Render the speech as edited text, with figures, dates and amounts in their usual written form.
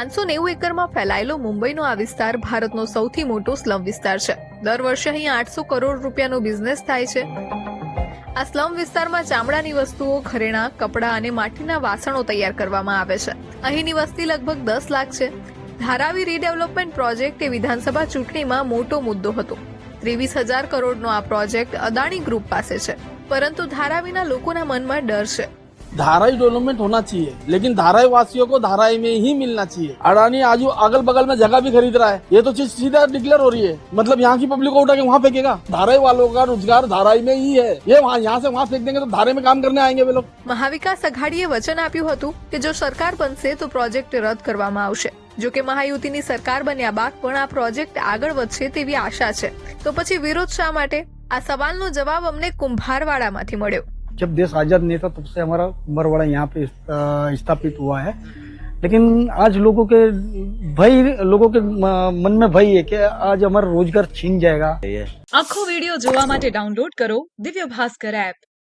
590 એકરમાં ફેલાયેલો મુંબઈનો આ વિસ્તાર ભારતનો સૌથી મોટો સ્લમ વિસ્તાર છે. દર વર્ષે અહીં 800 કરોડ રૂપિયાનો બિઝનેસ થાય છે. આ સ્લમ વિસ્તારમાં ચામડાની વસ્તુઓ, ઘરેણાં, કપડાં અને માટીના વાસણો તૈયાર કરવામાં આવે છે. અહીંની વસ્તી લગભગ 10 લાખ છે. ધારાવી રીડેવલપમેન્ટ પ્રોજેક્ટ એ વિધાનસભા ચૂંટણીમાં મોટો મુદ્દો હતો. 23,000 કરોડનો આ પ્રોજેક્ટ અદાણી ગ્રુપ પાસે છે, પરંતુ ધારાવીના લોકોના મનમાં ડર છે. धाराई डेवलपमेंट होना चाहिए, लेकिन धाराई वासियों को धाराई में ही मिलना चाहिए. अडानी आज अगल बगल में जगह भी खरीद रहा है. ये तो चीज सीधा डिक्लेयर हो रही है. मतलब यहाँ की पब्लिक को उठा के वहाँ फेंकेगा. धाराई वालों का रोजगार धाराई में ही है. ये यहाँ से वहाँ फेंक देंगे तो धाराई में काम करने आएंगे वे लोग. મહાવિકાસ અઘાડીએ વચન આપ્યું હતું કે જો સરકાર બનશે તો પ્રોજેક્ટ રદ કરવામાં આવશે. જો કે મહાયુતિની સરકાર બન્યા બાદ પણ આ પ્રોજેક્ટ આગળ વધશે તેવી આશા છે. તો પછી વિરોધ શા માટે? આ સવાલનો જવાબ અમને કુંભારવાડામાંથી મળ્યો. जब देश आजाद नहीं था तब से हमारा कुंभारवाड़ा यहाँ पे स्थापित हुआ है, लेकिन आज लोगों के मन में भय है कि आज हमारा रोजगार छीन जाएगा. આખો વિડિયો જોવા માટે ડાઉનલોડ કરો દિવ્ય ભાસ્કર એપ.